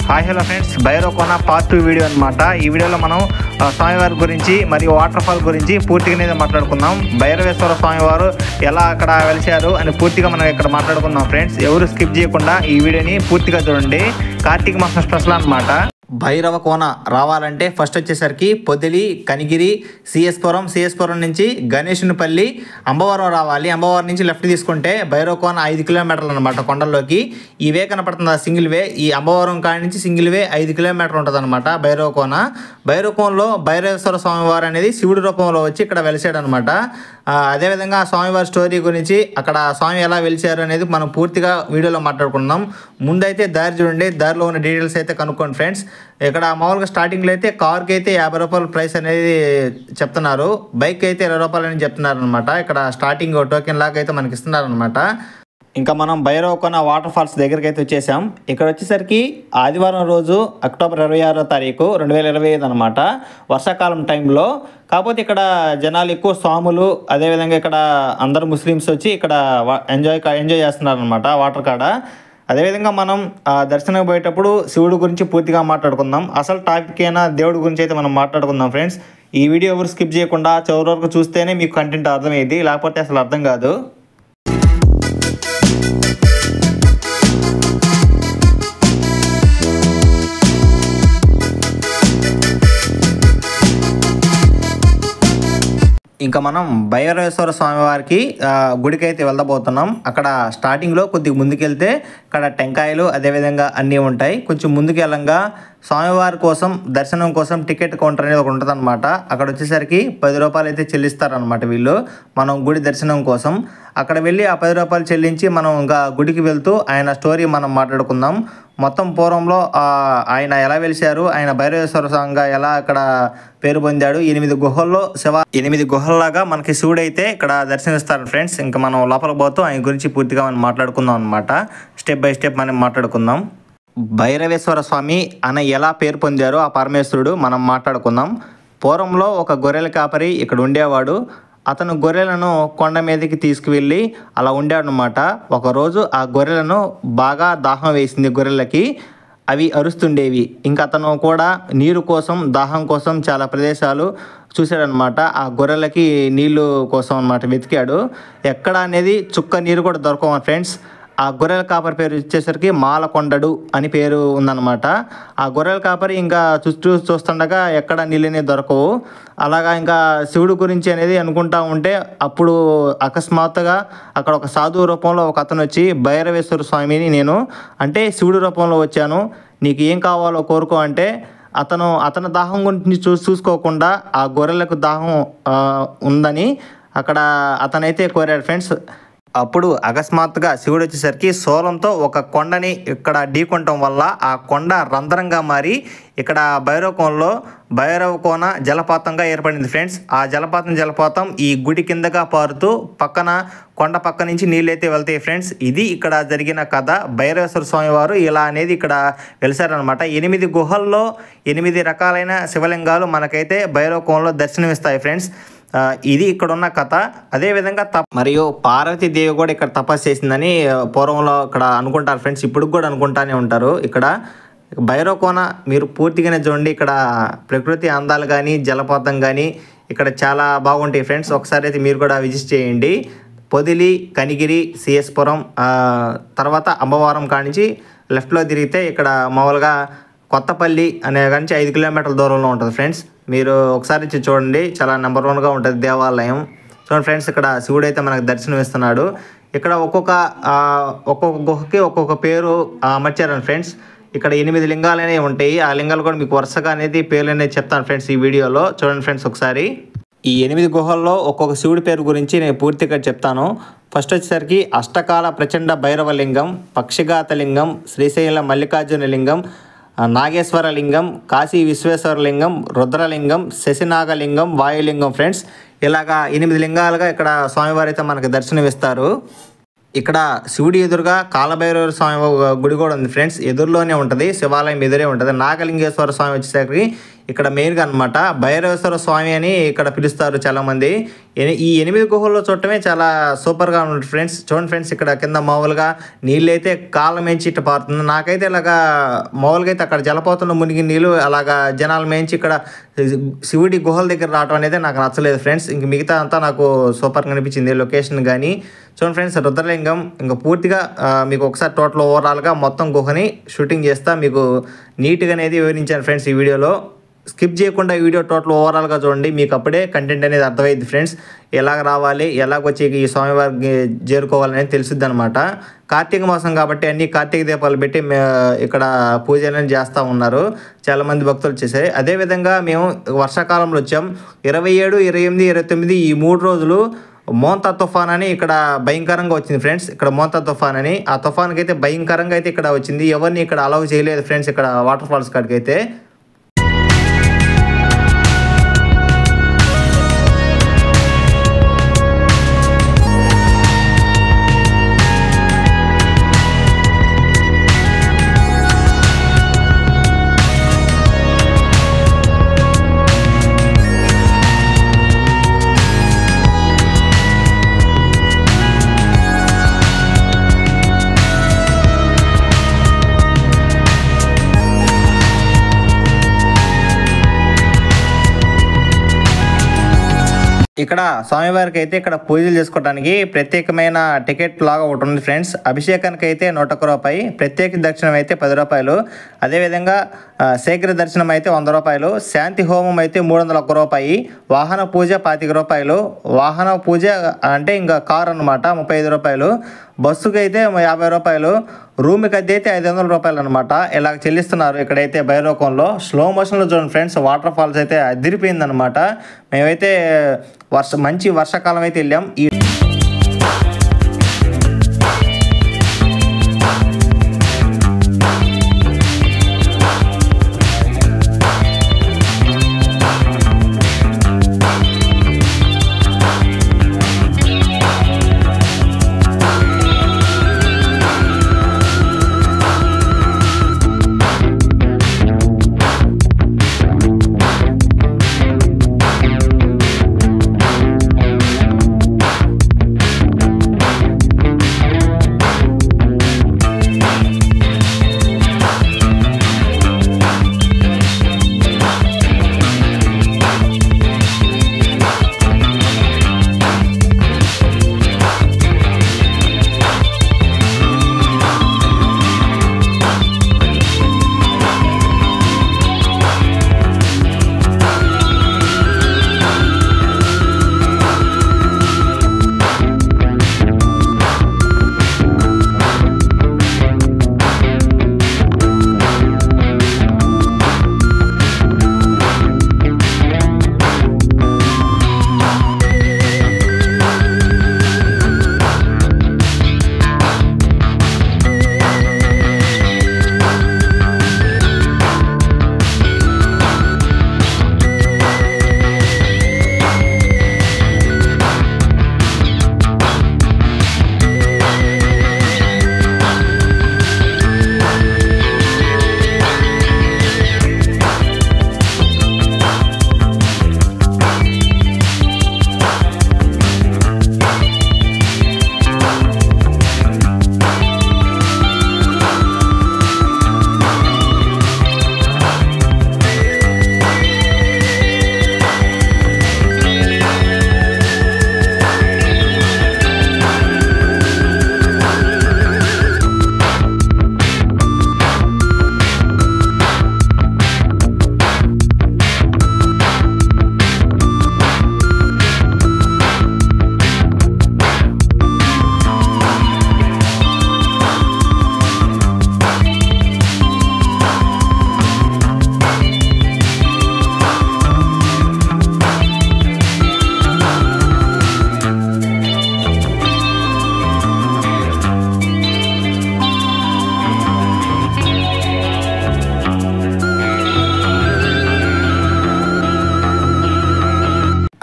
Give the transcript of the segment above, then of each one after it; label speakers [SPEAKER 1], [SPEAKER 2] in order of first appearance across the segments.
[SPEAKER 1] Hi hello friends, Bhairavakona part 2 video అనమాట. ఈ వీడియోలో మనం స్వామివారి గురించి మరియు వాటర్ ఫాల్ గురించి పూర్తిగా మాట్లాడుకుందాం. భైరవేశ్వర స్వామివారు ఎలా అక్కడ వెలిశారు అని పూర్తిగా మనం ఇక్కడ మాట్లాడుకుందాం ఫ్రెండ్స్. ఎవరు స్కిప్ చేయకుండా ఈ వీడియోని పూర్తిగా చూడండి. కార్తీక మాసం స్పెషల్ అనమాట. భైరవకోన రావాలంటే ఫస్ట్ వచ్చేసరికి పొదిలి, కనిగిరి, సిఎస్పురం నుంచి గణేశునిపల్లి, అంబవరం రావాలి. అంబవరం నుంచి లెఫ్ట్ తీసుకుంటే భైరవకోన 5 కిలోమీటర్లు అనమాట కొండల్లోకి. ఈ వే కనపడుతుంది ఆ సింగిల్ వే. ఈ అంబవరం కాడి నుంచి సింగిల్ వే 5 కిలోమీటర్లు ఉంటుంది అనమాట భైరవకోన. భైరవకోనలో భైరవేశ్వర స్వామివారు అనేది శివుడి రూపంలో వచ్చి ఇక్కడ వెలిసాడు అనమాట. అదేవిధంగా స్వామివారి స్టోరీ గురించి, అక్కడ స్వామి ఎలా వెలిచారు అనేది మనం పూర్తిగా వీడియోలో మాట్లాడుకుందాం. ముందైతే దారి చూడండి, దారిలో ఉన్న డీటెయిల్స్ అయితే కనుక్కోండి ఫ్రెండ్స్. ఇక్కడ మామూలుగా స్టార్టింగ్లో అయితే కార్కి అయితే 50 రూపాయల ప్రైస్ అనేది చెప్తున్నారు, బైక్ అయితే 20 రూపాయలు అని చెప్తున్నారు అనమాట. ఇక్కడ స్టార్టింగ్ టోకెన్ లాగా అయితే మనకి ఇస్తున్నారు అనమాట. ఇంకా మనం భైరవకోన వాటర్ ఫాల్స్ దగ్గరికి అయితే వచ్చేసాం. ఇక్కడ వచ్చేసరికి ఆదివారం రోజు అక్టోబర్ 26వ తారీఖు 2025 అనమాట, వర్షాకాలం టైంలో. కాకపోతే ఇక్కడ జనాలు ఎక్కువ, స్వాములు, అదేవిధంగా ఇక్కడ అందరు ముస్లిమ్స్ వచ్చి ఇక్కడ ఎంజాయ్ చేస్తున్నారు అనమాట వాటర్ కాడ. అదేవిధంగా మనం దర్శనం పోయేటప్పుడు శివుడి గురించి పూర్తిగా మాట్లాడుకుందాం. అసలు టాపిక్ అయినా దేవుడి గురించి అయితే మనం మాట్లాడుకుందాం ఫ్రెండ్స్. ఈ వీడియో ఎవరు స్కిప్ చేయకుండా చివరి వరకు చూస్తేనే మీకు కంటెంట్ అర్థమయ్యేది, లేకపోతే అసలు అర్థం కాదు. ఇంకా మనం భైరవేశ్వర స్వామివారికి గుడికి అయితే వెళ్ళబోతున్నాం. అక్కడ స్టార్టింగ్లో కొద్దిగా ముందుకెళ్తే అక్కడ టెంకాయలు అదేవిధంగా అన్నీ ఉంటాయి. కొంచెం ముందుకు వెళ్ళంగా స్వామివారి కోసం దర్శనం కోసం టికెట్ కౌంటర్ అనేది ఒకటి ఉంటుంది అనమాట. అక్కడ వచ్చేసరికి 10 రూపాయలు అయితే చెల్లిస్తారనమాట వీళ్ళు, మనం గుడి దర్శనం కోసం. అక్కడ వెళ్ళి ఆ 10 రూపాయలు చెల్లించి మనం ఇంకా గుడికి వెళ్తూ ఆయన స్టోరీ మనం మాట్లాడుకుందాం. మొత్తం పూర్వంలో ఆయన ఎలా వెలిశారు, ఆయన భైరవేశ్వర స్వామిగా ఎలా అక్కడ పేరు పొందాడు, 8 గుహల్లో 8 గుహల్లాగా మనకి శివుడు అయితే ఇక్కడ దర్శనమిస్తారు ఫ్రెండ్స్. ఇంకా మనం లోపలికి పోతూ ఆయన గురించి పూర్తిగా మనం మాట్లాడుకుందాం అనమాట. స్టెప్ బై స్టెప్ మనం మాట్లాడుకుందాం. భైరవేశ్వర స్వామి అన్న ఎలా పేరు పొందారో ఆ పరమేశ్వరుడు మనం మాట్లాడుకుందాం. పూర్వంలో ఒక గొర్రెల కాపరి ఇక్కడ ఉండేవాడు. అతను గొర్రెలను కొండ మీదకి తీసుకువెళ్ళి అలా ఉండాడు అనమాట. ఒకరోజు ఆ గొర్రెలను బాగా దాహం వేసింది గొర్రెలకి, అవి అరుస్తుండేవి. ఇంకా అతను కూడా నీరు కోసం, దాహం కోసం చాలా ప్రదేశాలు చూశాడనమాట. ఆ గొర్రెలకి నీళ్ళు కోసం అనమాట వెతికాడు. ఎక్కడ అనేది చుక్క నీరు కూడా దొరకవు ఫ్రెండ్స్. ఆ గొర్రెల కాపరి పేరు వచ్చేసరికి మాలకొండడు అని పేరు ఉందన్నమాట. ఆ గొర్రెల కాపరి ఇంకా చూస్తుండగా ఎక్కడ నీళ్ళనే దొరకవు. అలాగా ఇంకా శివుడు గురించి అనేది అనుకుంటా ఉంటే అప్పుడు అకస్మాత్తుగా అక్కడ ఒక సాధువు రూపంలో ఒక అతను వచ్చి, భైరవేశ్వర స్వామిని నేను అంటే శివుడి రూపంలో వచ్చాను, నీకు ఏం కావాలో కోరుకో అంటే, అతను దాహం గురించి చూసుకోకుండా ఆ గొర్రెలకు దాహం ఉందని అక్కడ అతనైతే కోరాడు ఫ్రెండ్స్. అప్పుడు అకస్మాత్తుగా శివుడు వచ్చేసరికి శూలంతో ఒక కొండని ఇక్కడ ఢీకొనటం వల్ల ఆ కొండ రంధ్రంగా మారి ఇక్కడ భైరవకోన జలపాతంగా ఏర్పడింది ఫ్రెండ్స్. ఆ జలపాతం ఈ గుడి కిందగా పారుతూ కొండ పక్క నుంచి నీళ్ళైతే వెళ్తాయి ఫ్రెండ్స్. ఇది ఇక్కడ జరిగిన కథ. భైరవేశ్వర స్వామి వారు ఇలా అనేది ఇక్కడ వెలిసారనమాట. 8 గుహల్లో 8 రకాలైన శివలింగాలు మనకైతే భైరవకోనలో దర్శనమిస్తాయి ఫ్రెండ్స్. ఇది ఇక్కడ ఉన్న కథ. అదేవిధంగా మరియు పార్వతీదేవి కూడా ఇక్కడ తపస్సు చేసిందని పూర్వంలో ఇక్కడ అనుకుంటారు ఫ్రెండ్స్. ఇప్పుడు కూడా అనుకుంటానే ఉంటారు. ఇక్కడ భైరవకోన మీరు పూర్తిగానే చూడండి. ఇక్కడ ప్రకృతి అందాలు కానీ, జలపాతం కానీ ఇక్కడ చాలా బాగుంటాయి ఫ్రెండ్స్. ఒకసారి అయితే మీరు కూడా విజిట్ చేయండి. పొదిలి, కనిగిరి, సిఎస్పురం తర్వాత అంబవరం కానించి లెఫ్ట్లో తిరిగితే ఇక్కడ మామూలుగా కొత్తపల్లి అనే కానీ 5 కిలోమీటర్ల దూరంలో ఉంటుంది ఫ్రెండ్స్. మీరు ఒకసారి చూడండి, చాలా నెంబర్ 1గా ఉంటుంది దేవాలయం. చూడండి ఫ్రెండ్స్, ఇక్కడ శివుడు అయితే మనకు దర్శనం ఇస్తున్నాడు. ఇక్కడ ఒక్కొక్క గుహకి ఒక్కొక్క పేరు అమర్చారని ఫ్రెండ్స్. ఇక్కడ 8 లింగాలు అనేవి ఉంటాయి. ఆ లింగాలు కూడా మీకు వరుసగా అనేది పేర్లు అనేది చెప్తాను ఫ్రెండ్స్ ఈ వీడియోలో. చూడండి ఫ్రెండ్స్ ఒకసారి. ఈ 8 గుహల్లో ఒక్కొక్క శివుడి పేరు గురించి నేను పూర్తిగా చెప్తాను. ఫస్ట్ వచ్చేసరికి అష్టకాల ప్రచండ భైరవ లింగం, పక్షిఘాత లింగం, శ్రీశైల మల్లికార్జున లింగం, నాగేశ్వర లింగం, కాశీ విశ్వేశ్వర లింగం, రుద్రలింగం, శశినాగలింగం, వాయులింగం ఫ్రెండ్స్. ఇలాగా 8 లింగాలుగా ఇక్కడ స్వామివారు అయితే మనకు దర్శనమిస్తారు. ఇక్కడ శివుడి ఎదురుగా కాలభైరవ స్వామి గుడి కూడా ఉంది ఫ్రెండ్స్. ఎదురులోనే ఉంటుంది, శివాలయం ఎదురే ఉంటుంది. నాగలింగేశ్వర స్వామి వచ్చేసరికి ఇక్కడ మెయిన్గా అనమాట భైరవేశ్వర స్వామి అని ఇక్కడ పిలుస్తారు చాలామంది. ఈ 8 గుహల్లో చూడటమే చాలా సూపర్గా ఉంటుంది ఫ్రెండ్స్. చూడండి ఫ్రెండ్స్, ఇక్కడ కింద మామూలుగా నీళ్ళు అయితే కాళ్ళ మేంచి ఇట్ట పారుతుంది. నాకైతే ఇలాగా మామూలుగా అయితే అక్కడ జలపాతంలో మునిగి నీళ్ళు అలాగా జనాలు మేంచి ఇక్కడ శివుడి గుహల దగ్గర రావడం అనేది నాకు నచ్చలేదు ఫ్రెండ్స్. ఇంక మిగతా అంతా నాకు సూపర్గా అనిపించింది లొకేషన్ కానీ. చూడండి ఫ్రెండ్స్, రుద్రలింగం ఇంకా పూర్తిగా మీకు ఒకసారి టోటల్ ఓవరాల్గా మొత్తం గుహని షూటింగ్ చేస్తా మీకు నీట్గా అనేది వివరించాను ఫ్రెండ్స్. ఈ వీడియోలో స్కిప్ చేయకుండా ఈ వీడియో టోటల్ ఓవరాల్గా చూడండి, మీకు అప్పుడే కంటెంట్ అనేది అర్థమైంది ఫ్రెండ్స్. ఎలాగ రావాలి, ఎలాగొచ్చి ఈ స్వామివారికి చేరుకోవాలనేది తెలుసుద్ది అనమాట. కార్తీక మాసం కాబట్టి అన్ని కార్తీక దీపాలు పెట్టి ఇక్కడ పూజలను చేస్తూ ఉన్నారు చాలామంది భక్తులు వచ్చేసాయి. అదేవిధంగా మేము వర్షాకాలంలో వచ్చాం. 27, 28, 29 ఈ 3 రోజులు మోంతా తుఫాన్ అని ఇక్కడ భయంకరంగా వచ్చింది ఫ్రెండ్స్. ఇక్కడ మోంతా తుఫాన్ అని, ఆ తుఫాన్కి అయితే భయంకరంగా అయితే ఇక్కడ వచ్చింది. ఎవరిని ఇక్కడ అలౌ చేయలేదు ఫ్రెండ్స్ ఇక్కడ వాటర్ ఫాల్స్ కాడికి అయితే. ఇక్కడ స్వామివారికి అయితే ఇక్కడ పూజలు చేసుకోవడానికి ప్రత్యేకమైన టికెట్ లాగా ఒకటి ఉంది ఫ్రెండ్స్. అభిషేకానికి అయితే 101 రూపాయి, ప్రత్యేక దర్శనం అయితే 10 రూపాయలు, అదేవిధంగా శీఘ్ర దర్శనం అయితే 100 రూపాయలు, శాంతి హోమం అయితే 301 రూపాయి, వాహన పూజ 25 రూపాయలు, వాహన పూజ అంటే ఇంకా కారు అనమాట 35 రూపాయలు, బస్సుకి అయితే 50 రూపాయలు, రూమ్కి అద్దె అయితే 500 రూపాయలు అనమాట. ఇలా చెల్లిస్తున్నారు ఇక్కడైతే భైరవకంలో. స్లో మోషన్లో చూడండి ఫ్రెండ్స్, వాటర్ ఫాల్స్ అయితే అదిరిపోయిందనమాట. మేమైతే మంచి వర్షాకాలం అయితే వెళ్ళాం.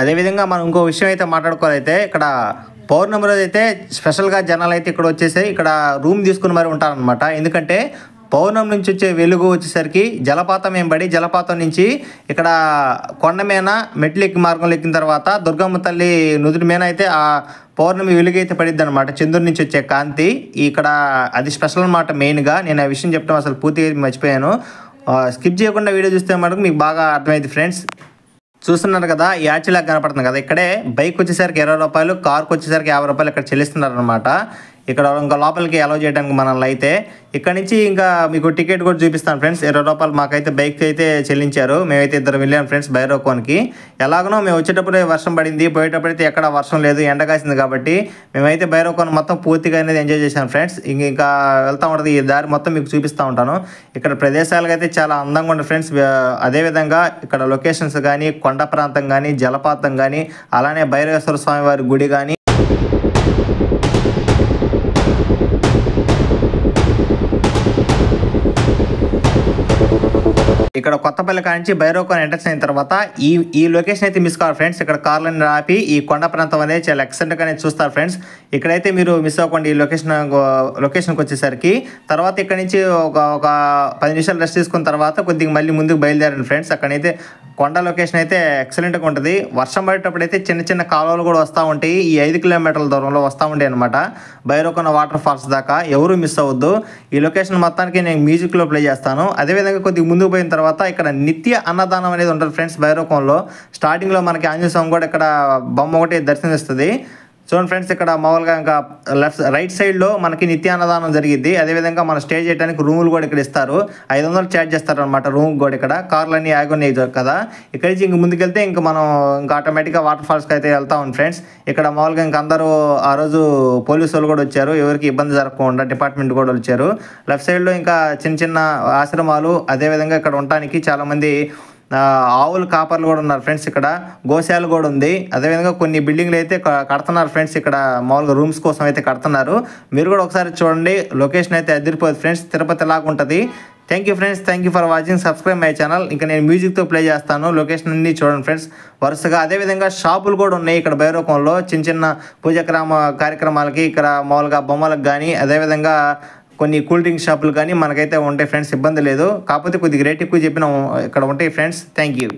[SPEAKER 1] అదేవిధంగా మనం ఇంకో విషయం అయితే మాట్లాడుకోవాలైతే ఇక్కడ పౌర్ణమి రోజు అయితే స్పెషల్గా జనాలు అయితే ఇక్కడ వచ్చేసి ఇక్కడ రూమ్ తీసుకుని మరి ఉంటారనమాట. ఎందుకంటే పౌర్ణమి నుంచి వచ్చే వెలుగు వచ్చేసరికి జలపాతం ఏంబడి జలపాతం నుంచి ఇక్కడ కొండ మీద మెట్లు ఎక్కి మార్గంలో ఎక్కిన తర్వాత దుర్గమ్మ తల్లి నుదుటి మీద అయితే ఆ పౌర్ణమి వెలుగైతే పడిద్ది అనమాట, చంద్రుడి నుంచి వచ్చే కాంతి. ఇక్కడ అది స్పెషల్ అనమాట. మెయిన్గా నేను ఆ విషయం చెప్పడం అసలు పూర్తిగా మర్చిపోయాను. స్కిప్ చేయకుండా వీడియో చూస్తే మటుకు మీకు బాగా అర్థమైంది ఫ్రెండ్స్. చూస్తున్నారు కదా, ఈ యాడ్చిలాగా కనపడుతుంది కదా, ఇక్కడే బైక్ వచ్చేసరికి 20 రూపాయలు, కార్కి వచ్చేసరికి 50 రూపాయలు ఇక్కడ చెల్లిస్తున్నారు అనమాట. ఇక్కడ ఇంకా లోపలికి అలౌ చేయడానికి మనల్ని అయితే ఇక్కడ నుంచి ఇంకా మీకు టికెట్ కూడా చూపిస్తాను ఫ్రెండ్స్. 20 రూపాయలు మాకైతే బైక్ అయితే చెల్లించారు. మేమైతే ఇద్దరు వెళ్ళాం ఫ్రెండ్స్ భైరవకోన్కి. ఎలాగనో మేము వచ్చేటప్పుడే వర్షం పడింది, పోయేటప్పుడైతే ఎక్కడ వర్షం లేదు, ఎండ కాసింది కాబట్టి మేమైతే భైరవకోన్ మొత్తం పూర్తిగా అనేది ఎంజాయ్ చేశాను ఫ్రెండ్స్. ఇంకా వెళ్తూ ఉంటుంది ఈ దారి మొత్తం మీకు చూపిస్తూ ఉంటాను. ఇక్కడ ప్రదేశాలు అయితే చాలా అందంగా ఉంటుంది ఫ్రెండ్స్. అదేవిధంగా ఇక్కడ లొకేషన్స్ కానీ, కొండ ప్రాంతం కానీ, జలపాతం కానీ, అలానే భైరవేశ్వర స్వామి వారి గుడి కానీ, ఇక్కడ కొత్తపల్లి కానించి భైరవకోన్ ఎంట్రన్స్ అయిన తర్వాత ఈ లొకేషన్ అయితే మిస్ కావాలి ఫ్రెండ్స్. ఇక్కడ కార్లను ఆపి ఈ కొండ ప్రాంతం అనేది చాలా ఎక్సలెంట్గా అనేది చూస్తారు ఫ్రెండ్స్. ఇక్కడైతే మీరు మిస్ అవ్వకండి ఈ లొకేషన్కి వచ్చేసరికి. తర్వాత ఇక్కడ నుంచి ఒక 10 నిమిషాలు రెస్ట్ తీసుకున్న తర్వాత కొద్దిగా మళ్ళీ ముందుకు బయలుదేరండి ఫ్రెండ్స్. అక్కడైతే కొండ లొకేషన్ అయితే ఎక్సలెంట్గా ఉంటుంది. వర్షం పడేటప్పుడు అయితే చిన్న చిన్న కాలువలు కూడా వస్తూ ఉంటాయి. ఈ 5 కిలోమీటర్ల దూరంలో వస్తూ ఉంటాయి అనమాట భైరవకోన వాటర్ ఫాల్స్ దాకా. ఎవరు మిస్ అవ్వద్దు. ఈ లొకేషన్ మొత్తానికి నేను మ్యూజిక్లో ప్లే చేస్తాను. అదేవిధంగా కొద్దిగా ముందుకు పోయిన తర్వాత ఇక్కడ నిత్య అన్నదానం అనేది ఉంటుంది ఫ్రెండ్స్ భైరవకోన్లో. స్టార్టింగ్లో మనకి ఆంజనేయ స్వామి కూడా ఇక్కడ బొమ్మ ఒకటి దర్శనమిస్తుంది. చూడండి ఫ్రెండ్స్, ఇక్కడ మామూలుగా ఇంకా రైట్ సైడ్లో మనకి నిత్య అన్నదానం జరిగింది. అదేవిధంగా మనం స్టే చేయడానికి రూములు కూడా ఇక్కడ ఇస్తారు. 500 ఛార్జ్ చేస్తారు అనమాట రూమ్ కూడా. ఇక్కడ కార్లన్నీ ఆగున్నాయి కదా. ఇక్కడి నుంచి ఇంక ముందుకెళ్తే ఇంకా మనం ఇంకా ఆటోమేటిక్గా వాటర్ ఫాల్స్కి అయితే వెళ్తాం ఫ్రెండ్స్. ఇక్కడ మామూలుగా ఇంకా అందరూ ఆ రోజు పోలీసు వాళ్ళు కూడా వచ్చారు, ఎవరికి ఇబ్బంది జరగకుండా డిపార్ట్మెంట్ కూడా వచ్చారు. లెఫ్ట్ సైడ్లో ఇంకా చిన్న చిన్న ఆశ్రమాలు, అదేవిధంగా ఇక్కడ ఉండటానికి చాలామంది ఆవులు కాపర్లు కూడా ఉన్నారు ఫ్రెండ్స్. ఇక్కడ గోశాల కూడా ఉంది. అదేవిధంగా కొన్ని బిల్డింగ్లు అయితే కడుతున్నారు ఫ్రెండ్స్. ఇక్కడ మామూలుగా రూమ్స్ కోసం అయితే కడుతున్నారు. మీరు కూడా ఒకసారి చూడండి. లొకేషన్ అయితే అదిరిపోతుంది ఫ్రెండ్స్. తిరుపతి లాగా ఉంటుంది. Thank you friends, thank you for watching. Subscribe my channel. ఇంకా నేను మ్యూజిక్తో ప్లే చేస్తాను. లొకేషన్ అన్ని చూడండి ఫ్రెండ్స్ వరుసగా. అదేవిధంగా షాపులు కూడా ఉన్నాయి ఇక్కడ భైరవకోన్లో. చిన్న చిన్న పూజాక్రమ కార్యక్రమాలకి ఇక్కడ మామూలుగా బొమ్మలకు కానీ, అదేవిధంగా కొన్ని కూల్ డ్రింక్ షాపులు కానీ మనకైతే ఉంటాయి ఫ్రెండ్స్. ఇబ్బంది లేదు. కాకపోతే కొద్దిగా రేట్ ఎక్కువ చెప్పిన ఇక్కడ ఉంటాయి ఫ్రెండ్స్. Thank you.